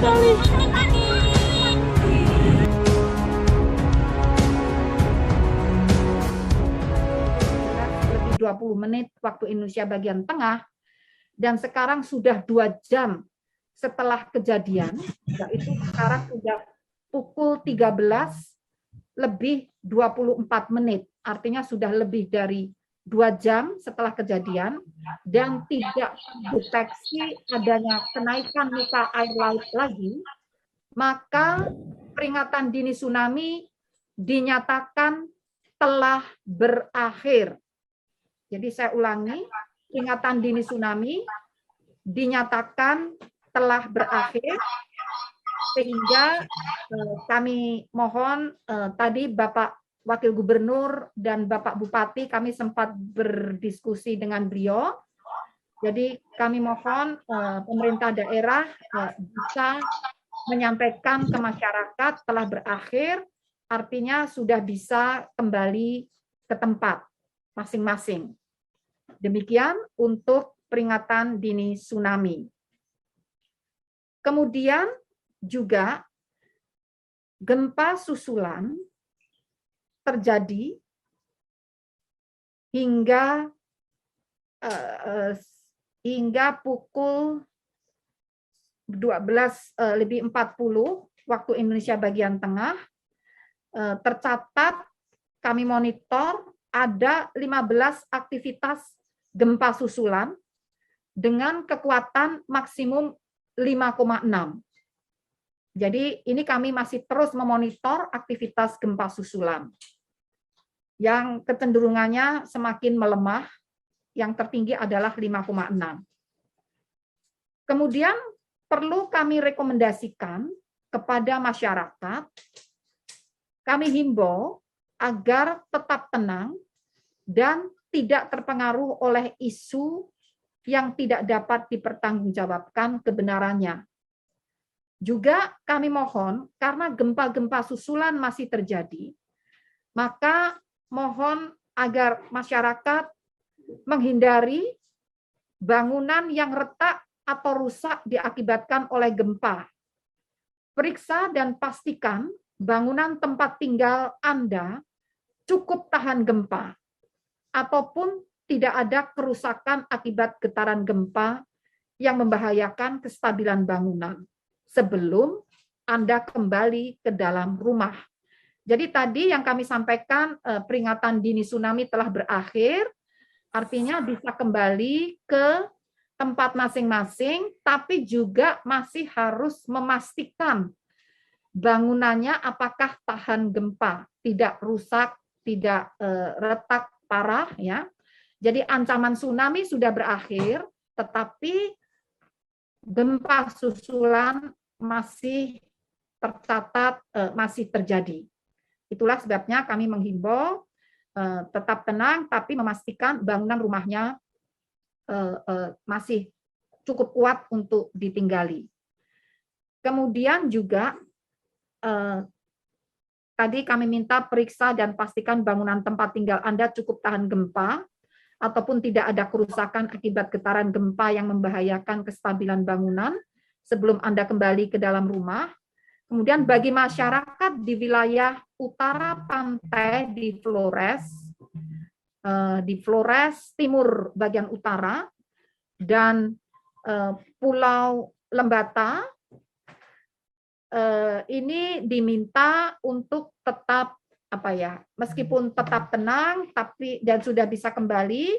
sekali. Lebih 20 menit waktu Indonesia bagian tengah, dan sekarang sudah 2 jam setelah kejadian, yaitu sekarang sudah pukul 13 lebih 24 menit, artinya sudah lebih dari 2 jam setelah kejadian, dan tidak deteksi adanya kenaikan muka air laut lagi, maka peringatan dini tsunami dinyatakan telah berakhir. Jadi saya ulangi, peringatan dini tsunami dinyatakan telah berakhir, sehingga kami mohon, tadi Bapak Wakil Gubernur dan Bapak Bupati kami sempat berdiskusi dengan beliau. Jadi kami mohon pemerintah daerah bisa menyampaikan ke masyarakat telah berakhir, artinya sudah bisa kembali ke tempat masing-masing. Demikian untuk peringatan dini tsunami. Kemudian juga gempa susulan terjadi hingga pukul 12:40 waktu Indonesia bagian tengah. Tercatat kami monitor ada 15 aktivitas gempa susulan dengan kekuatan maksimum 5,6. Jadi ini kami masih terus memonitor aktivitas gempa susulan yang kecenderungannya semakin melemah, yang tertinggi adalah 5,6. Kemudian perlu kami rekomendasikan kepada masyarakat, kami himbau agar tetap tenang dan tidak terpengaruh oleh isu yang tidak dapat dipertanggungjawabkan kebenarannya. Juga kami mohon, karena gempa-gempa susulan masih terjadi, maka mohon agar masyarakat menghindari bangunan yang retak atau rusak diakibatkan oleh gempa. Periksa dan pastikan bangunan tempat tinggal Anda cukup tahan gempa, ataupun tidak ada kerusakan akibat getaran gempa yang membahayakan kestabilan bangunan sebelum Anda kembali ke dalam rumah. Jadi tadi yang kami sampaikan, peringatan dini tsunami telah berakhir, artinya bisa kembali ke tempat masing-masing, tapi juga masih harus memastikan bangunannya apakah tahan gempa, tidak rusak, tidak retak parah, ya. Jadi ancaman tsunami sudah berakhir, tetapi gempa susulan masih tercatat, masih terjadi. Itulah sebabnya kami menghimbau tetap tenang, tapi memastikan bangunan rumahnya masih cukup kuat untuk ditinggali. Kemudian juga tadi kami minta periksa dan pastikan bangunan tempat tinggal Anda cukup tahan gempa, ataupun tidak ada kerusakan akibat getaran gempa yang membahayakan kestabilan bangunan sebelum Anda kembali ke dalam rumah. Kemudian bagi masyarakat di wilayah utara pantai di Flores timur bagian utara dan Pulau Lembata, ini diminta untuk tetap meskipun tetap tenang dan sudah bisa kembali,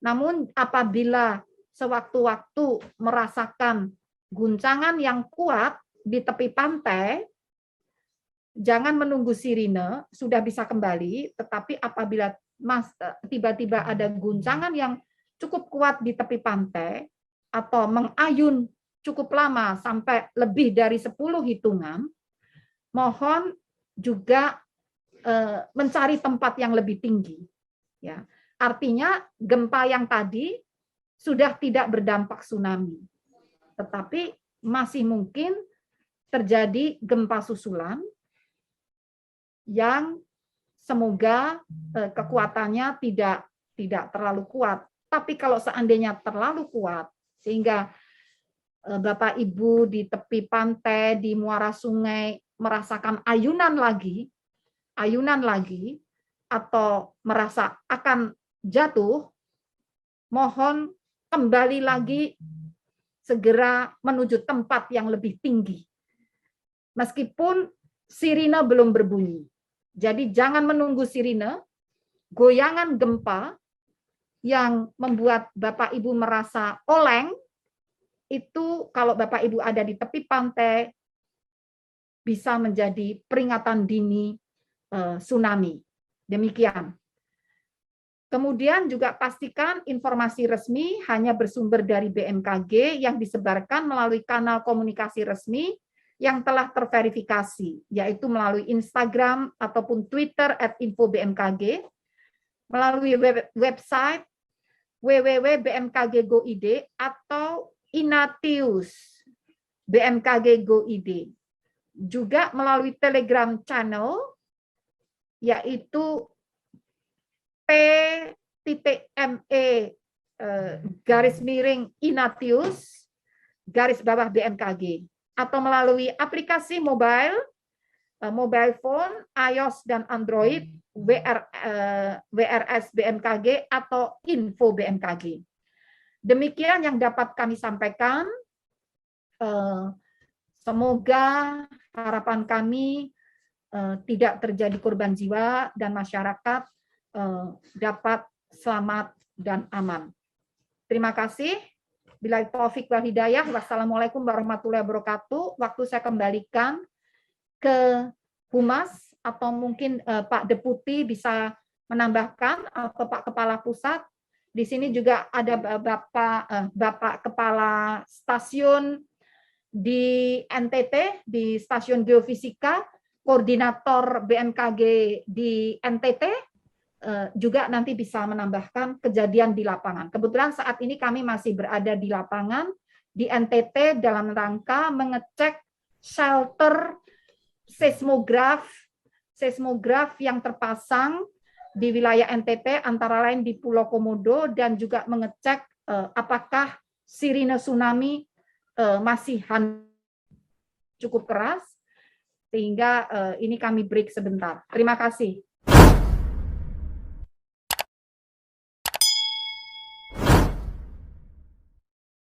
namun apabila sewaktu-waktu merasakan guncangan yang kuat di tepi pantai, jangan menunggu sirine, sudah bisa kembali, tetapi apabila tiba-tiba ada guncangan yang cukup kuat di tepi pantai atau mengayun cukup lama sampai lebih dari 10 hitungan, mohon juga mencari tempat yang lebih tinggi. Ya, artinya gempa yang tadi sudah tidak berdampak tsunami, tetapi masih mungkin terjadi gempa susulan yang semoga kekuatannya tidak terlalu kuat. Tapi kalau seandainya terlalu kuat sehingga Bapak Ibu di tepi pantai, di muara sungai merasakan ayunan lagi, atau merasa akan jatuh, mohon kembali lagi segera menuju tempat yang lebih tinggi. Meskipun sirine belum berbunyi. Jadi jangan menunggu sirine, goyangan gempa yang membuat Bapak Ibu merasa oleng, itu kalau Bapak Ibu ada di tepi pantai, bisa menjadi peringatan dini tsunami. Demikian. Kemudian juga pastikan informasi resmi hanya bersumber dari BMKG yang disebarkan melalui kanal komunikasi resmi yang telah terverifikasi, yaitu melalui Instagram ataupun Twitter @info_bmkg, melalui website www.bmkg.go.id atau Inatius BMKG Go.id. Juga melalui Telegram channel, yaitu p.me_Inatius _BMKG, atau melalui aplikasi mobile phone, iOS dan Android, WRS BMKG atau Info BMKG. Demikian yang dapat kami sampaikan. Semoga harapan kami tidak terjadi korban jiwa dan masyarakat dapat selamat dan aman. Terima kasih. Bila taufik wal hidayah. Wassalamualaikum warahmatullahi wabarakatuh. Waktu saya kembalikan ke Humas, atau mungkin Pak Deputi bisa menambahkan, atau Pak Kepala Pusat. Di sini juga ada Bapak Kepala Stasiun di NTT, di Stasiun Geofisika, Koordinator BMKG di NTT, juga nanti bisa menambahkan kejadian di lapangan. Kebetulan saat ini kami masih berada di lapangan, di NTT, dalam rangka mengecek shelter seismograf yang terpasang di wilayah NTT, antara lain di Pulau Komodo, dan juga mengecek apakah sirine tsunami masih cukup keras, sehingga ini kami break sebentar. Terima kasih.